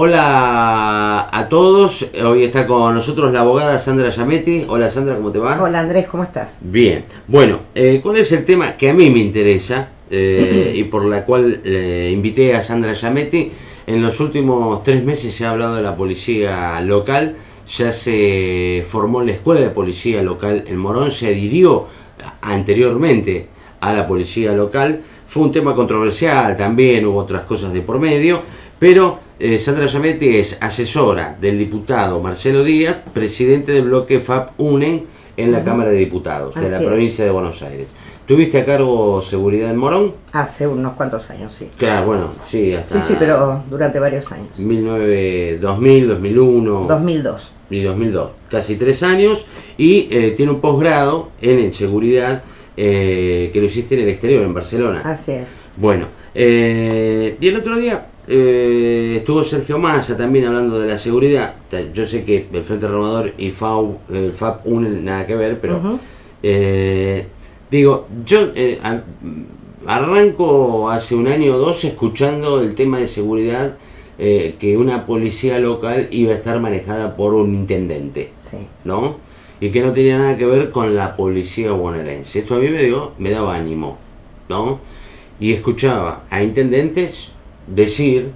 Hola a todos, hoy está con nosotros la abogada Sandra Giametti. Hola Sandra, ¿cómo te va? Hola Andrés, ¿cómo estás? Bien, bueno, ¿cuál es el tema que a mí me interesa y por la cual invité a Sandra Giametti? En los últimos 3 meses se ha hablado de la policía local, ya se formó la escuela de policía local en Morón, se adhirió anteriormente a la policía local, fue un tema controversial también, hubo otras cosas de por medio, pero Sandra Giametti es asesora del diputado Marcelo Díaz, presidente del bloque FAP UNEN en la Cámara de Diputados de la provincia de Buenos Aires. ¿Tuviste a cargo seguridad en Morón? Hace unos cuantos años, sí. Claro, bueno, sí, hasta... Sí, pero durante varios años. 2000, 2001... 2002. Y 2002, casi 3 años, y tiene un posgrado en seguridad que lo hiciste en el exterior, en Barcelona. Así es. Bueno, y el otro día estuvo Sergio Massa también hablando de la seguridad. Yo sé que el Frente Renovador y el FAP unen nada que ver, pero digo, yo arranco hace un año o dos escuchando el tema de seguridad, que una policía local iba a estar manejada por un intendente, sí, ¿no? Y que no tenía nada que ver con la policía bonaerense. Esto a mí me daba ánimo, ¿no? Y escuchaba a intendentes decir,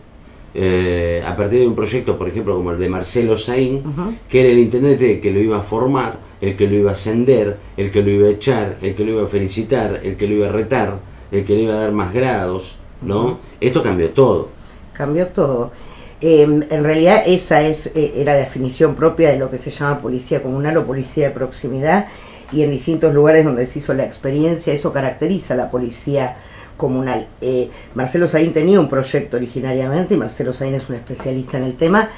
a partir de un proyecto, por ejemplo, como el de Marcelo Saín, que era el intendente que lo iba a formar, el que lo iba a ascender, el que lo iba a echar, el que lo iba a felicitar, el que lo iba a retar, el que le iba a dar más grados, ¿no? Esto cambió todo. Cambió todo. En realidad esa era la definición propia de lo que se llama policía comunal o policía de proximidad, y en distintos lugares donde se hizo la experiencia eso caracteriza a la policía comunal. Marcelo Saín tenía un proyecto originariamente, y Marcelo Saín es un especialista en el tema,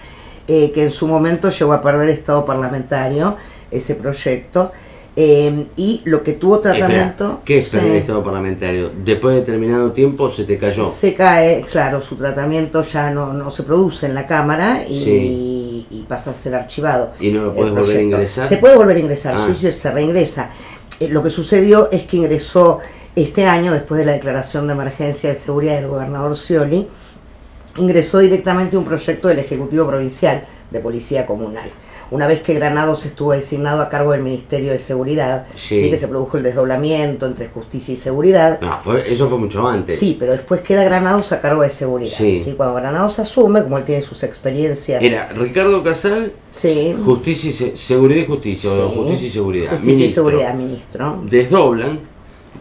que en su momento llegó a perder estado parlamentario ese proyecto, y lo que tuvo tratamiento... Espera, ¿qué es el estado parlamentario? Después de determinado tiempo se te cayó. Se cae, claro, su tratamiento ya no se produce en la Cámara y pasa a ser archivado. ¿Y no lo puedes volver a ingresar? Se puede volver a ingresar, se reingresa. Lo que sucedió es que ingresó este año, después de la declaración de emergencia de seguridad del gobernador Scioli, ingresó directamente un proyecto del Ejecutivo Provincial de Policía Comunal. Una vez que Granados estuvo designado a cargo del Ministerio de Seguridad, sí que se produjo el desdoblamiento entre Justicia y Seguridad. No, eso fue mucho antes. Sí, pero después queda Granados a cargo de Seguridad. Sí. Cuando Granados asume, como él tiene sus experiencias... Era Ricardo Casal, Justicia y Seguridad y Justicia, o Justicia y Seguridad. Justicia y Seguridad, ministro. Desdoblan.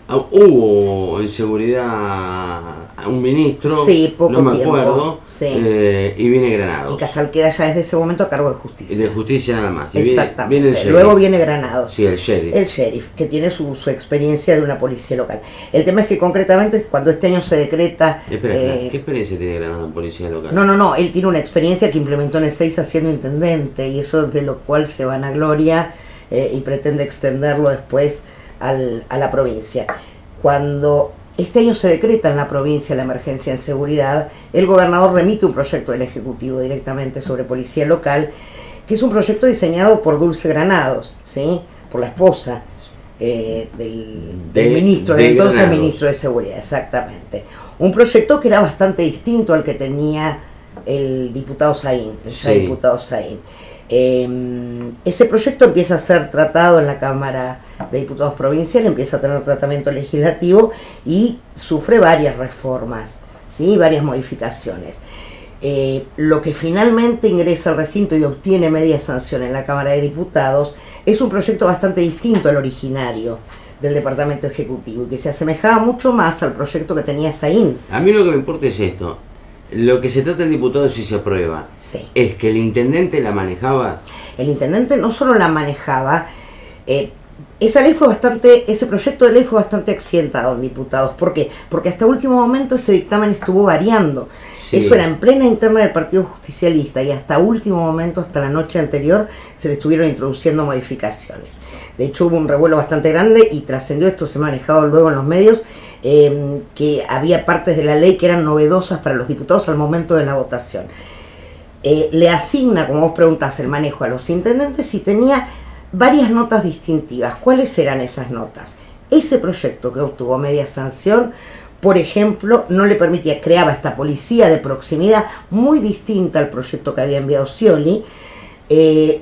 Hubo en seguridad un ministro, poco no me tiempo, acuerdo, y viene Granados. Y Casal queda ya desde ese momento a cargo de Justicia. Y de Justicia nada más. Y exactamente. Viene el luego viene Granados. Sí, el sheriff. El sheriff, que tiene su experiencia de una policía local. El tema es que concretamente cuando este año se decreta... Espera, ¿qué experiencia tiene Granados en policía local? No, él tiene una experiencia que implementó en el 6 siendo intendente, y eso es de lo cual se vanagloria y pretende extenderlo después a la provincia. Cuando este año se decreta en la provincia la emergencia en seguridad, el gobernador remite un proyecto del Ejecutivo directamente sobre policía local, que es un proyecto diseñado por Dulce Granados, ¿sí? Por la esposa del ministro, del entonces Granados. Ministro de Seguridad, exactamente. Un proyecto que era bastante distinto al que tenía el diputado Saín, diputado Saín. Ese proyecto empieza a ser tratado en la Cámara de Diputados Provincial, empieza a tener tratamiento legislativo y sufre varias reformas, ¿sí? Varias modificaciones. Lo que finalmente ingresa al recinto y obtiene media sanción en la Cámara de Diputados es un proyecto bastante distinto al originario del Departamento Ejecutivo y que se asemejaba mucho más al proyecto que tenía Saín. A mí lo que me importa es esto. Lo que se trata el diputado, si se aprueba, es que el intendente la manejaba. El intendente no solo la manejaba, ese proyecto de ley fue bastante accidentado en diputados. ¿Por qué? Porque hasta último momento ese dictamen estuvo variando. Eso era en plena interna del Partido Justicialista y hasta último momento, hasta la noche anterior, se le estuvieron introduciendo modificaciones. De hecho hubo un revuelo bastante grande y trascendió, esto se ha manejado luego en los medios, que había partes de la ley que eran novedosas para los diputados al momento de la votación. Le asigna, como vos preguntás, el manejo a los intendentes y tenía varias notas distintivas. ¿Cuáles eran esas notas? Ese proyecto que obtuvo media sanción por ejemplo, no le permitía, creaba esta policía de proximidad muy distinta al proyecto que había enviado Scioli.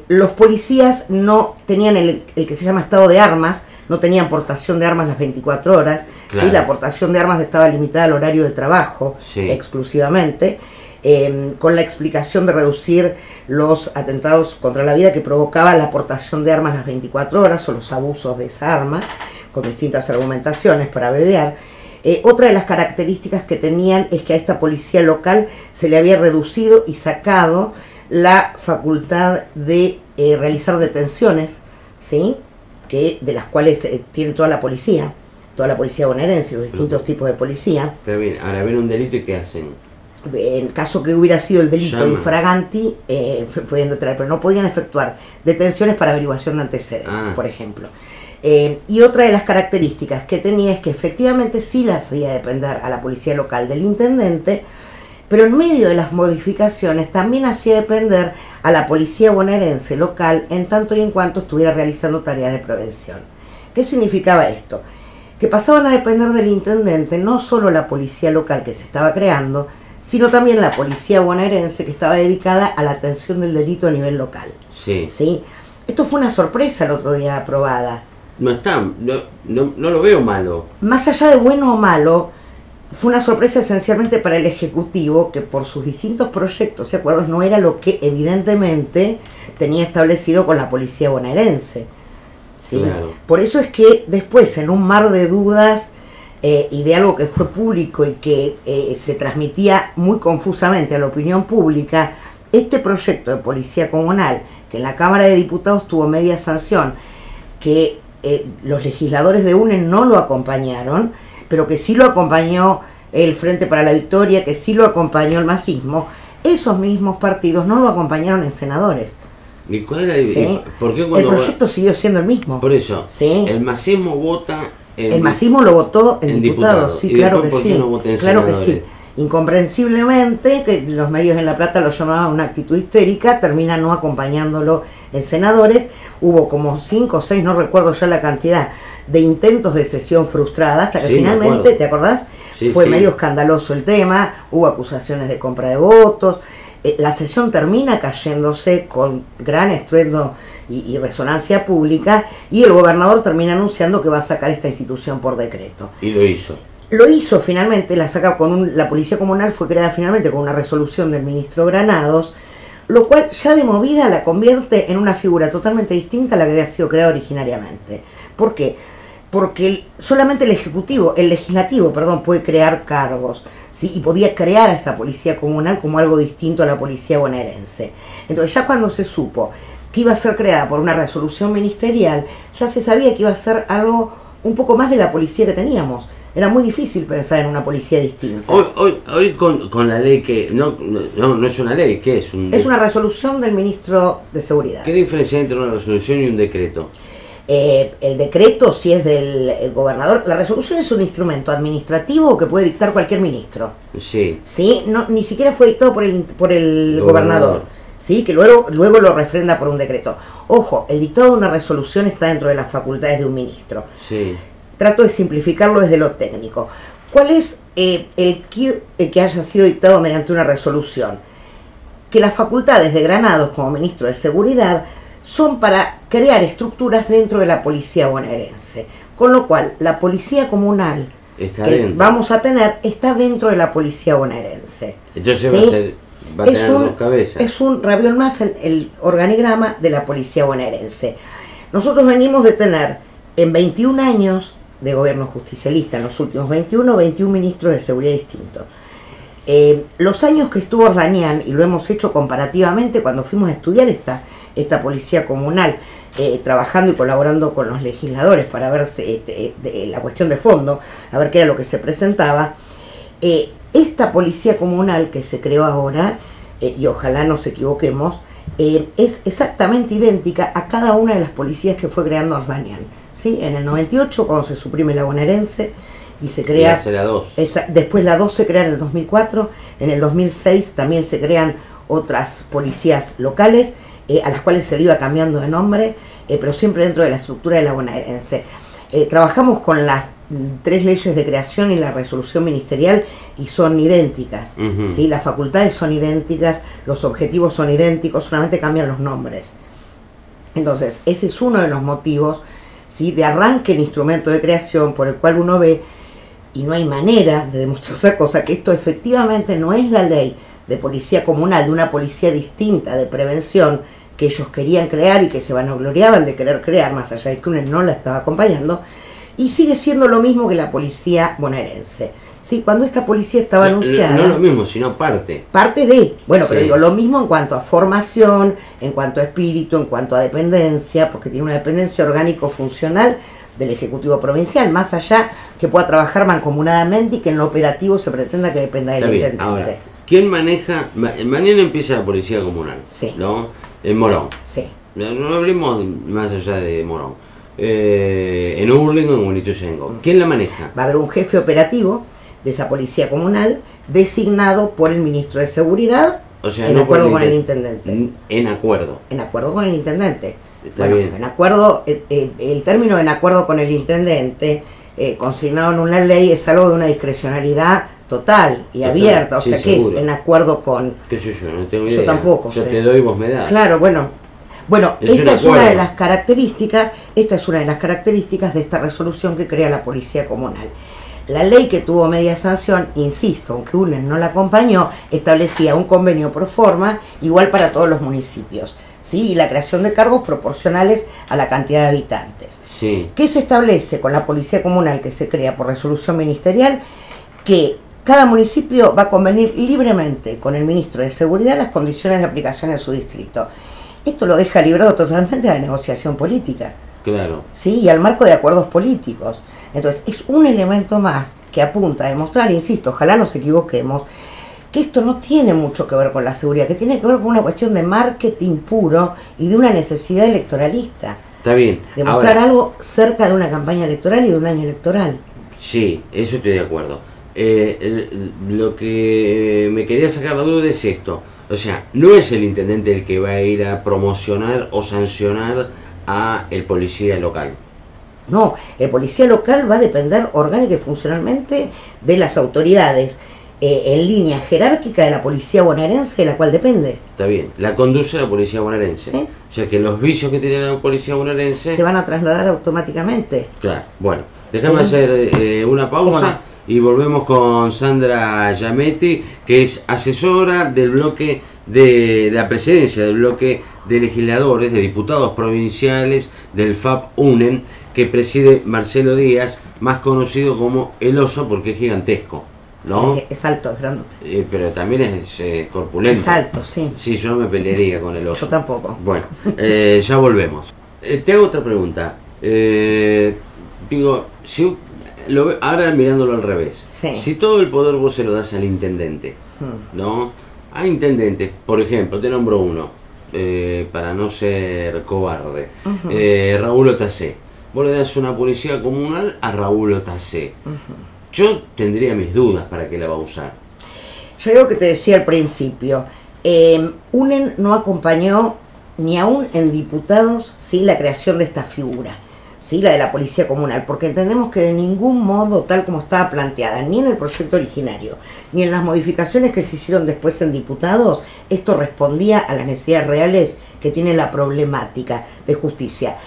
Los policías no tenían el que se llama estado de armas, no tenían portación de armas las 24 horas, claro. ¿sí? La portación de armas estaba limitada al horario de trabajo, sí, exclusivamente, con la explicación de reducir los atentados contra la vida que provocaba la portación de armas las 24 horas o los abusos de esa arma, con distintas argumentaciones para abreviar. Otra de las características que tenían es que a esta policía local se le había reducido y sacado la facultad de realizar detenciones, ¿sí? De las cuales tiene toda la policía bonaerense, los distintos tipos de policía. Pero bien, ahora ven un delito y ¿qué hacen? En caso que hubiera sido el delito infraganti, podían detener, pero no podían efectuar detenciones para averiguación de antecedentes, por ejemplo. Y otra de las características que tenía es que efectivamente sí la hacía depender a la policía local del intendente, pero en medio de las modificaciones también hacía depender a la policía bonaerense local en tanto y en cuanto estuviera realizando tareas de prevención. ¿Qué significaba esto? Que pasaban a depender del intendente no solo la policía local que se estaba creando, sino también la policía bonaerense que estaba dedicada a la atención del delito a nivel local. Sí. ¿Sí? Esto fue una sorpresa el otro día aprobada. No lo veo malo. Más allá de bueno o malo, fue una sorpresa esencialmente para el Ejecutivo, que por sus distintos proyectos y acuerdos no era lo que evidentemente tenía establecido con la policía bonaerense. ¿Sí? Claro. Por eso es que después, en un mar de dudas y de algo que fue público y que se transmitía muy confusamente a la opinión pública, este proyecto de policía comunal, que en la Cámara de Diputados tuvo media sanción, que los legisladores de UNE no lo acompañaron, pero que sí lo acompañó el Frente para la Victoria, que sí lo acompañó el masismo, esos mismos partidos no lo acompañaron en senadores. ¿Y cuál era ¿Sí? ¿Por qué el proyecto siguió siendo el mismo? Por eso, ¿sí? El masismo vota el masismo lo votó en diputados, sí, claro que sí. No claro que sí. Incomprensiblemente, que los medios en La Plata lo llamaban una actitud histérica, termina no acompañándolo en senadores. Hubo como 5 o 6, no recuerdo ya la cantidad, de intentos de sesión frustrada, hasta que finalmente, ¿te acordás? Sí, fue medio escandaloso el tema, hubo acusaciones de compra de votos, la sesión termina cayéndose con gran estruendo y resonancia pública, y el gobernador termina anunciando que va a sacar esta institución por decreto. Y lo hizo. Lo hizo finalmente, la saca con la policía comunal fue creada finalmente con una resolución del ministro Granados, lo cual ya de movida la convierte en una figura totalmente distinta a la que había sido creada originariamente. ¿Por qué? Porque solamente el legislativo, puede crear cargos, ¿sí? Y podía crear a esta policía comunal como algo distinto a la policía bonaerense. Entonces ya cuando se supo que iba a ser creada por una resolución ministerial, ya se sabía que iba a ser algo un poco más de la policía que teníamos. Era muy difícil pensar en una policía distinta. Hoy con la ley que... No es una ley, ¿qué es? Es una resolución del ministro de Seguridad. ¿Qué diferencia hay entre una resolución y un decreto? El decreto, si es del gobernador, la resolución es un instrumento administrativo que puede dictar cualquier ministro. Sí. ¿Sí? No, ni siquiera fue dictado por el gobernador. ¿Sí? Que luego lo refrenda por un decreto. Ojo, el dictado de una resolución está dentro de las facultades de un ministro. Sí. Trato de simplificarlo desde lo técnico. ¿Cuál es el que haya sido dictado mediante una resolución? Que las facultades de Granados como ministro de Seguridad son para crear estructuras dentro de la policía bonaerense. Con lo cual, la policía comunal que vamos a tener está dentro de la policía bonaerense. Entonces ¿sí? va a tener dos cabezas. Es un rabión más en el organigrama de la policía bonaerense. Nosotros venimos de tener en 21 años de gobierno justicialista, en los últimos 21 ministros de seguridad distintos. Los años que estuvo Arlanian, y lo hemos hecho comparativamente cuando fuimos a estudiar esta policía comunal, trabajando y colaborando con los legisladores para ver la cuestión de fondo, a ver qué era lo que se presentaba, esta policía comunal que se creó ahora, y ojalá nos equivoquemos, es exactamente idéntica a cada una de las policías que fue creando Arlanian. ¿Sí? En el 98, cuando se suprime la bonaerense y se crea... la 2. Después la 2 se crea en el 2004, en el 2006 también se crean otras policías locales, a las cuales se le iba cambiando de nombre, pero siempre dentro de la estructura de la bonaerense. Trabajamos con las tres leyes de creación y la resolución ministerial y son idénticas, ¿sí? Las facultades son idénticas, los objetivos son idénticos, solamente cambian los nombres. Entonces, ese es uno de los motivos, ¿sí?, de arranque el instrumento de creación por el cual uno ve, y no hay manera de demostrar otra cosa, que esto efectivamente no es la ley de policía comunal, de una policía distinta de prevención que ellos querían crear y que se vanagloriaban de querer crear, más allá de que uno no la estaba acompañando, y sigue siendo lo mismo que la policía bonaerense. Sí, cuando esta policía estaba anunciada... No lo mismo, sino parte. Parte de... Bueno, sí. Pero digo, lo mismo en cuanto a formación, en cuanto a espíritu, en cuanto a dependencia, porque tiene una dependencia orgánico-funcional del Ejecutivo Provincial, más allá que pueda trabajar mancomunadamente y que en lo operativo se pretenda que dependa del intendente. Ahora, ¿quién maneja? Mañana empieza la policía comunal, sí, ¿no? En Morón. Sí. No hablemos más allá de Morón. En Hurlingham o en Ituzaingó. ¿Quién la maneja? Va a haber un jefe operativo de esa policía comunal designado por el ministro de Seguridad, o sea, en no acuerdo con el intendente. En acuerdo. En acuerdo con el intendente. Está bueno, bien. En acuerdo, el término en acuerdo con el intendente, consignado en una ley, es algo de una discrecionalidad total y abierta, o sea, sí, que es en acuerdo con... ¿Qué sé yo? No tengo idea. Yo tampoco yo sé. Te doy, vos me das. Claro, bueno, esta es una de las características, de esta resolución que crea la policía comunal. La ley que tuvo media sanción, insisto, aunque UNEN no la acompañó, establecía un convenio pro forma igual para todos los municipios, ¿sí? Y la creación de cargos proporcionales a la cantidad de habitantes. Sí. ¿Qué se establece con la policía comunal que se crea por resolución ministerial? Que cada municipio va a convenir libremente con el ministro de Seguridad las condiciones de aplicación en su distrito. Esto lo deja librado totalmente a la negociación política. Claro. ¿Sí? Y al marco de acuerdos políticos. Entonces, es un elemento más que apunta a demostrar, insisto, ojalá nos equivoquemos, que esto no tiene mucho que ver con la seguridad, que tiene que ver con una cuestión de marketing puro y de una necesidad electoralista. Está bien. Demostrar algo cerca de una campaña electoral y de un año electoral. Sí, eso estoy de acuerdo. Lo que me quería sacar la duda es esto. O sea, no es el intendente el que va a ir a promocionar o sancionar a el policía local. No, el policía local va a depender orgánica y funcionalmente de las autoridades en línea jerárquica de la policía bonaerense, de la cual depende. Está bien, la conduce la policía bonaerense. ¿Sí? O sea que los vicios que tiene la policía bonaerense se van a trasladar automáticamente. Claro, bueno, déjame hacer una pausa y volvemos con Sandra Giametti, que es asesora del bloque de la presidencia del bloque de legisladores, de diputados provinciales del FAP UNEN, que preside Marcelo Díaz, más conocido como El Oso porque es gigantesco, ¿no? Es alto, es grandote. Pero también es corpulento. Es alto, sí. Sí, yo no me pelearía con El Oso. Yo tampoco. Bueno, ya volvemos. Te hago otra pregunta. Digo, si ahora mirándolo al revés, sí, si todo el poder vos se lo das al intendente, ¿no? Hay intendentes, por ejemplo, te nombro uno, para no ser cobarde, Raúl Otacé. Vos le das una policía comunal a Raúl Otacé. Yo tendría mis dudas para qué la va a usar. Yo digo que te decía al principio, UNEN no acompañó ni aún en diputados, ¿sí?, la creación de esta figura, ¿sí?, la de la policía comunal, porque entendemos que de ningún modo, tal como estaba planteada, ni en el proyecto originario, ni en las modificaciones que se hicieron después en diputados, esto respondía a las necesidades reales que tiene la problemática de justicia.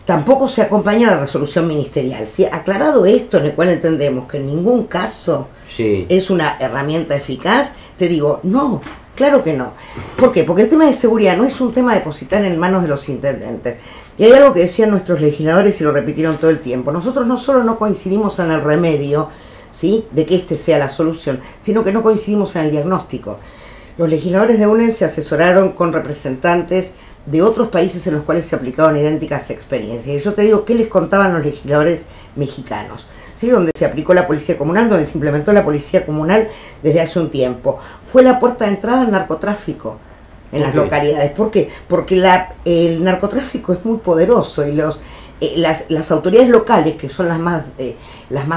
Tampoco se acompaña la resolución ministerial, ¿sí? Aclarado esto, en el cual entendemos que en ningún caso es una herramienta eficaz, te digo, no, claro que no. ¿Por qué? Porque el tema de seguridad no es un tema de depositar en manos de los intendentes. Y hay algo que decían nuestros legisladores y lo repitieron todo el tiempo. Nosotros no solo no coincidimos en el remedio, ¿sí?, de que este sea la solución, sino que no coincidimos en el diagnóstico. Los legisladores de UNEN se asesoraron con representantes de otros países en los cuales se aplicaban idénticas experiencias. Y yo te digo, ¿qué les contaban los legisladores mexicanos? ¿Sí? Donde se aplicó la policía comunal, donde se implementó la policía comunal desde hace un tiempo. Fue la puerta de entrada al narcotráfico en las localidades. ¿Por qué? Porque el narcotráfico es muy poderoso y las autoridades locales, que son las más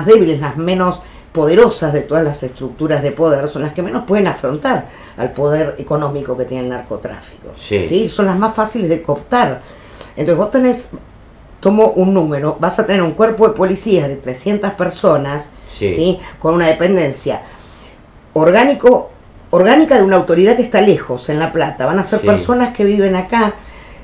débiles, las menos poderosas de todas las estructuras de poder, son las que menos pueden afrontar al poder económico que tiene el narcotráfico. ¿Sí? Son las más fáciles de cooptar. Entonces vos tenés tomo un número, vas a tener un cuerpo de policías de 300 personas, Sí. ¿sí? Con una dependencia orgánica de una autoridad que está lejos, en La Plata. Van a ser Sí. personas que viven acá,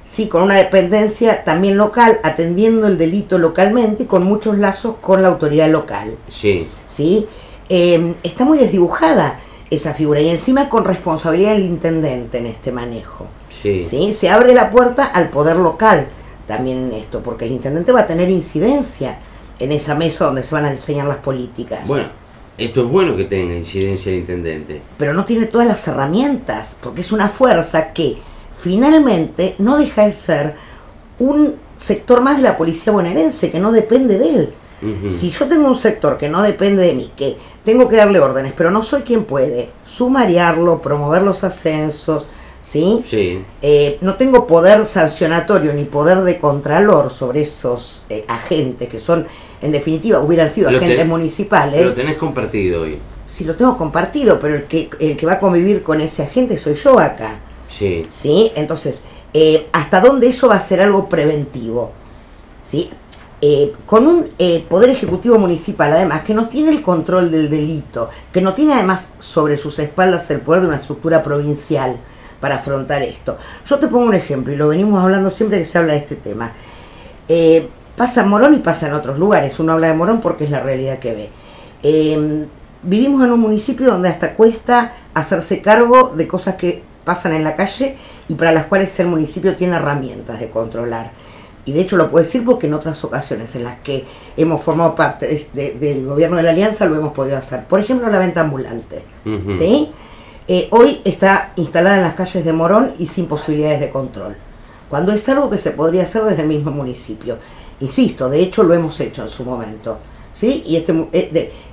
sí, con una dependencia también local, atendiendo el delito localmente y con muchos lazos con la autoridad local. Sí. ¿Sí? Está muy desdibujada esa figura y encima con responsabilidad del intendente en este manejo. Sí. ¿Sí? Se abre la puerta al poder local también en esto, porque el intendente va a tener incidencia en esa mesa donde se van a diseñar las políticas. Bueno, esto es bueno que tenga incidencia el intendente. Pero no tiene todas las herramientas, porque es una fuerza que finalmente no deja de ser un sector más de la policía bonaerense, que no depende de él. Ujú. Si yo tengo un sector que no depende de mí, que tengo que darle órdenes, pero no soy quien puede sumariarlo, promover los ascensos, ¿sí? Sí. No tengo poder sancionatorio ni poder de contralor sobre esos agentes que son, en definitiva, hubieran sido Lo agentes ten- municipales. Lo tenés compartido hoy. Si lo tengo compartido, pero el que va a convivir con ese agente soy yo acá. Sí. ¿Sí? Entonces, ¿hasta dónde eso va a ser algo preventivo? ¿Sí? Con un poder ejecutivo municipal, además, que no tiene el control del delito, que no tiene además sobre sus espaldas el poder de una estructura provincial para afrontar esto. Yo te pongo un ejemplo, y lo venimos hablando siempre que se habla de este tema. Pasa en Morón y pasa en otros lugares. Uno habla de Morón porque es la realidad que ve. Vivimos en un municipio donde hasta cuesta hacerse cargo de cosas que pasan en la calle y para las cuales el municipio tiene herramientas de controlar. Y de hecho lo puedo decir porque en otras ocasiones en las que hemos formado parte del gobierno de la Alianza lo hemos podido hacer. Por ejemplo, la venta ambulante. Ujú. ¿Sí? Hoy está instalada en las calles de Morón y sin posibilidades de control, cuando es algo que se podría hacer desde el mismo municipio. Insisto, de hecho lo hemos hecho en su momento. ¿Sí? Y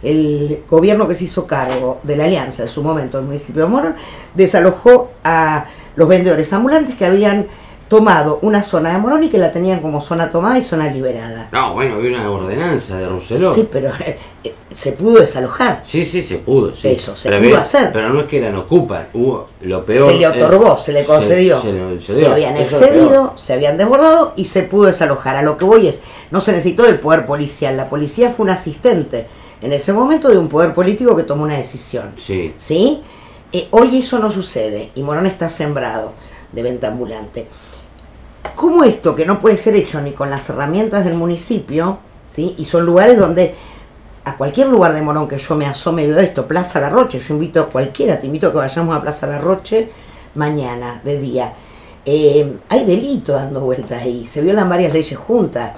el gobierno que se hizo cargo de la Alianza en su momento, el municipio de Morón, desalojó a los vendedores ambulantes que habían tomado una zona de Morón y que la tenían como zona tomada y zona liberada. No, bueno, había una ordenanza de Rousselot. Sí, pero se pudo desalojar. Sí, se pudo, sí. Eso, se Pero pudo había- hacer. Pero no es que eran ocupas, hubo lo peor. Se le otorgó, se le concedió. Se Se dio. habían Eso es lo excedido, peor. se habían desbordado y se pudo desalojar. A lo que voy es, no se necesitó del poder policial. La policía fue un asistente en ese momento de un poder político que tomó una decisión. Sí. ¿Sí? Hoy eso no sucede y Morón está sembrado de venta ambulante. ¿Cómo esto, que no puede ser hecho ni con las herramientas del municipio, ¿sí? Y son lugares donde, a cualquier lugar de Morón que yo me asome y veo esto, Plaza Larroche, yo invito a cualquiera, te invito a que vayamos a Plaza Larroche mañana, de día. Hay delito dando vueltas ahí, se violan varias leyes juntas,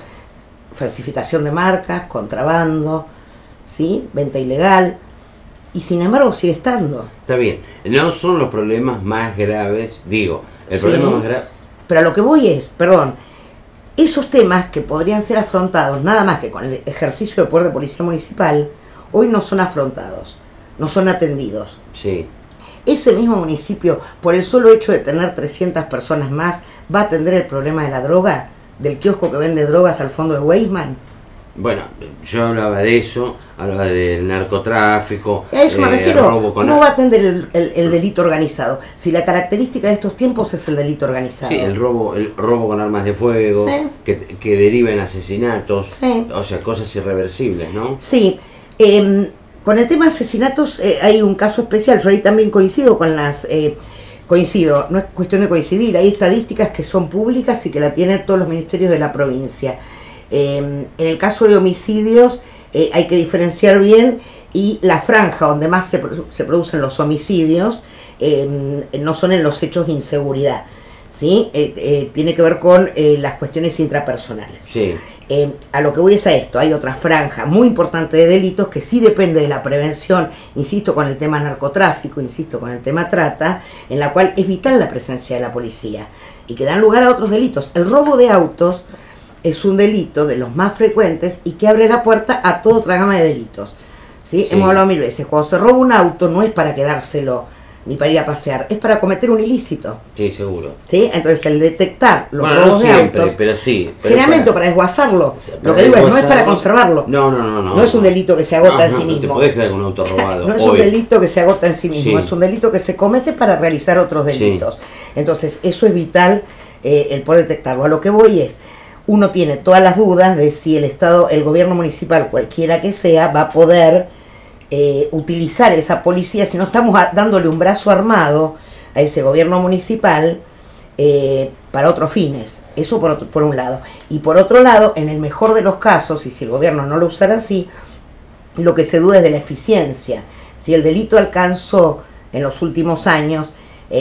falsificación de marcas, contrabando, ¿sí? Venta ilegal, y sin embargo sigue estando. Está bien. No son los problemas más graves, digo. El Sí. problema más grave. Pero a lo que voy es, perdón, esos temas que podrían ser afrontados nada más que con el ejercicio del poder de policía municipal, hoy no son afrontados, no son atendidos. Sí. Ese mismo municipio, por el solo hecho de tener 300 personas más, va a atender el problema de la droga, del kiosco que vende drogas al fondo de Weisman. Bueno, yo hablaba de eso, hablaba del narcotráfico, A eso me refiero. robo con ¿Cómo va a atender el delito organizado? Si la característica de estos tiempos es el delito organizado. Sí, el robo con armas de fuego, Sí. que deriva en asesinatos, Sí. o sea, cosas irreversibles, ¿no? Sí, con el tema de asesinatos hay un caso especial, yo ahí también coincido con coincido, no es cuestión de coincidir, hay estadísticas que son públicas y que la tienen todos los ministerios de la provincia. En el caso de homicidios hay que diferenciar bien y la franja donde más se producen los homicidios no son en los hechos de inseguridad, ¿sí? Tiene que ver con las cuestiones intrapersonales. Sí. A lo que voy es a esto, hay otra franja muy importante de delitos que sí depende de la prevención, insisto con el tema narcotráfico, insisto con el tema trata, en la cual es vital la presencia de la policía y que dan lugar a otros delitos. El robo de autos es un delito de los más frecuentes y que abre la puerta a toda otra gama de delitos. ¿Sí? Sí. Hemos hablado mil veces, cuando se roba un auto no es para quedárselo ni para ir a pasear, es para cometer un ilícito. Sí, seguro. ¿Sí? Entonces el detectar los Bueno, no robos de siempre, autos, pero sí. Pero generalmente para desguazarlo, sea, lo que digo es, no es para desguazarlo- conservarlo. No. No es un delito que se agota en sí No te mismo. podés quedar con un auto robado. No es hoy. un delito que se agota en sí mismo, Sí. es un delito que se comete para realizar otros delitos. Entonces, eso es vital el poder detectarlo. A lo que voy es, uno tiene todas las dudas de si el Estado, el gobierno municipal, cualquiera que sea, va a poder utilizar esa policía, si no estamos dándole un brazo armado a ese gobierno municipal para otros fines. Eso por un lado. Y por otro lado, en el mejor de los casos, y si el gobierno no lo usara así, lo que se duda es de la eficiencia. Si el delito alcanzó en los últimos años,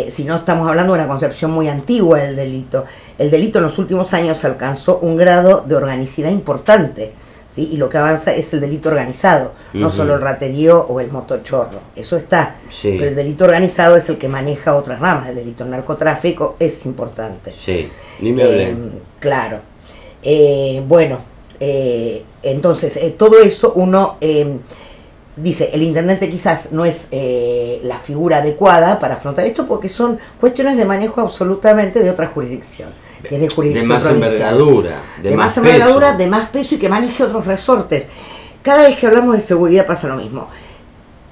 si no estamos hablando de una concepción muy antigua del delito, el delito en los últimos años alcanzó un grado de organicidad importante, ¿sí? Y lo que avanza es el delito organizado, no solo el raterío o el motochorro, eso está, sí. Pero el delito organizado es el que maneja otras ramas del delito. El narcotráfico es importante. Sí, ni me hablé. Claro. Bueno, entonces, todo eso uno dice, el intendente quizás no es la figura adecuada para afrontar esto porque son cuestiones de manejo absolutamente de otra jurisdicción, que es de jurisdicción de más provincial. Envergadura, de más envergadura, peso. de más peso y que maneje otros resortes. Cada vez que hablamos de seguridad pasa lo mismo.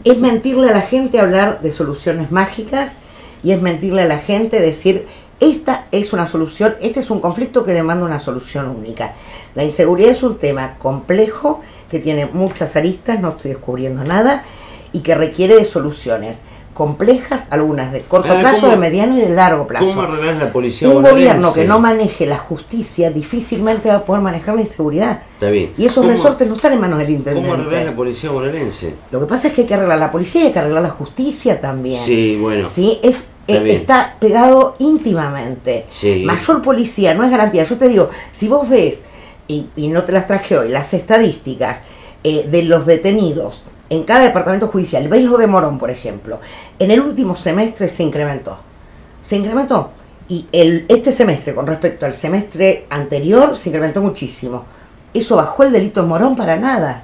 Es mentirle a la gente hablar de soluciones mágicas y es mentirle a la gente decir, esta es una solución, este es un conflicto que demanda una solución única. La inseguridad es un tema complejo que tiene muchas aristas, no estoy descubriendo nada, y que requiere de soluciones complejas, algunas de corto plazo, de mediano y de largo plazo. ¿Cómo arreglar la policía Un bonaerense? gobierno que no maneje la justicia difícilmente va a poder manejar la inseguridad. Está bien. Y esos resortes no están en manos del intendente. ¿Cómo arreglar la policía bonaerense? Lo que pasa es que hay que arreglar la policía y hay que arreglar la justicia también. Sí, bueno. Sí, está pegado íntimamente. Sí. Mayor policía no es garantía. Yo te digo, si vos ves, y no te las traje hoy, las estadísticas de los detenidos en cada departamento judicial, veis lo de Morón, por ejemplo, en el último semestre se incrementó. Se incrementó. Y este semestre, con respecto al semestre anterior, se incrementó muchísimo. ¿Eso bajó el delito en Morón? Para nada.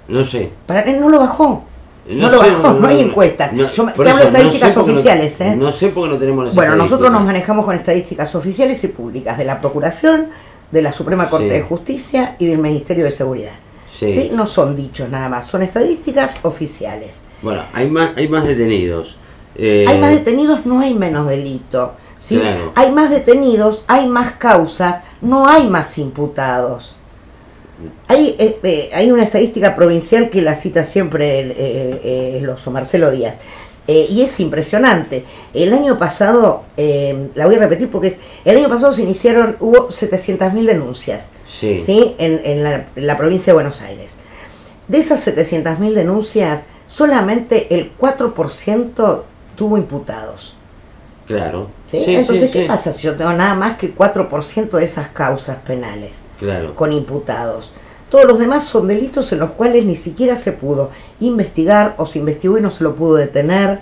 No sé. No lo bajó. No lo bajó, no hay encuestas. Yo te hablo de estadísticas oficiales. No sé porque no tenemos las Bueno, nosotros estadísticas. nos manejamos con estadísticas oficiales y públicas de la Procuración, de la Suprema Corte de Justicia y del Ministerio de Seguridad. ¿Sí? No son dichos nada más, son estadísticas oficiales. Bueno, hay más detenidos. Hay más detenidos, no hay menos delito. ¿Sí? Claro. Hay más detenidos, hay más causas, no hay más imputados. Hay una estadística provincial que la cita siempre el oso Marcelo Díaz, y es impresionante. El año pasado, la voy a repetir porque el año pasado hubo 700.000 denuncias, ¿sí? En la provincia de Buenos Aires. De esas 700.000 denuncias, solamente el 4% tuvo imputados. Claro. ¿Sí? Entonces, ¿qué pasa si yo tengo nada más que 4% de esas causas penales con imputados? Todos los demás son delitos en los cuales ni siquiera se pudo investigar, o se investigó y no se lo pudo detener,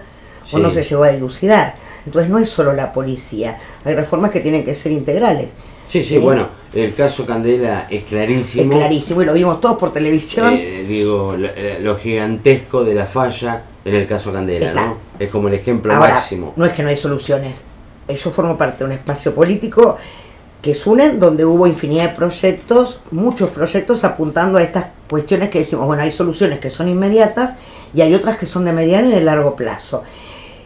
o no se llegó a dilucidar. Entonces no es solo la policía, hay reformas que tienen que ser integrales. Sí, bueno, el caso Candela es clarísimo. Es clarísimo y lo vimos todos por televisión. Lo gigantesco de la falla en el caso Candela, ¿no? Es como el ejemplo máximo. No es que no hay soluciones. Yo formo parte de un espacio político que SUNED, donde hubo infinidad de proyectos, muchos proyectos apuntando a estas cuestiones que decimos, bueno, hay soluciones que son inmediatas y hay otras que son de mediano y de largo plazo.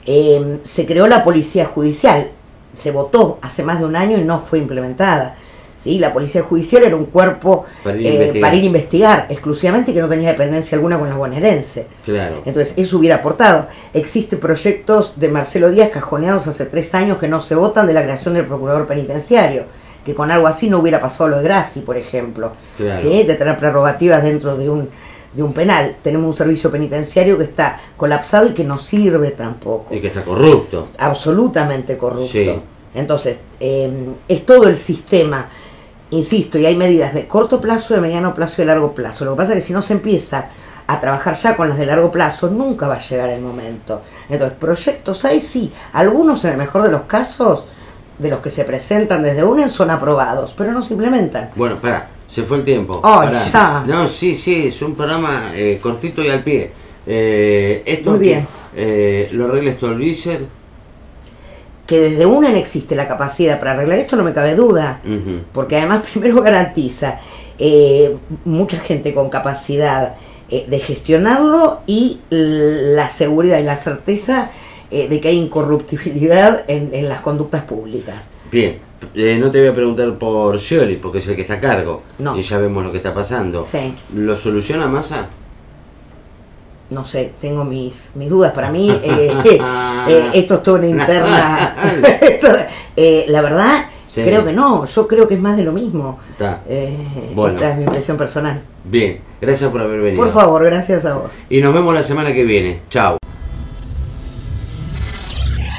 Se creó la policía judicial, se votó hace más de un año y no fue implementada. ¿Sí? La policía judicial era un cuerpo para ir a investigar exclusivamente, que no tenía dependencia alguna con la bonaerense. Claro. Entonces eso hubiera aportado. Existen proyectos de Marcelo Díaz cajoneados hace 3 años que no se votan, de la creación del procurador penitenciario, que con algo así no hubiera pasado lo de Grassi, por ejemplo. Claro. ¿Sí? De tener prerrogativas dentro de un penal. Tenemos un servicio penitenciario que está colapsado y que no sirve tampoco. Y que está corrupto. Absolutamente corrupto. Sí. Entonces, es todo el sistema, insisto, y hay medidas de corto plazo, de mediano plazo y de largo plazo. Lo que pasa es que si no se empieza a trabajar ya con las de largo plazo, nunca va a llegar el momento. Entonces, proyectos hay, sí, algunos en el mejor de los casos, de los que se presentan desde UNED, son aprobados, pero no se implementan. Bueno, se fue el tiempo. Oh, ya. No, sí, es un programa cortito y al pie. Esto muy bien. ¿Lo arregla esto el Vícer? Que desde UNED existe la capacidad para arreglar esto, no me cabe duda, porque además primero garantiza mucha gente con capacidad de gestionarlo y la seguridad y la certeza de que hay incorruptibilidad en las conductas públicas. Bien, no te voy a preguntar por Scioli, porque es el que está a cargo, No. y ya vemos lo que está pasando. Sí. ¿Lo soluciona Massa? No sé, tengo mis dudas. Para mí, esto es toda una interna. La verdad, sí. Creo que no. Yo creo que es más de lo mismo. Bueno. Esta es mi impresión personal. Bien, gracias por haber venido. Por favor, gracias a vos. Y nos vemos la semana que viene. Chao.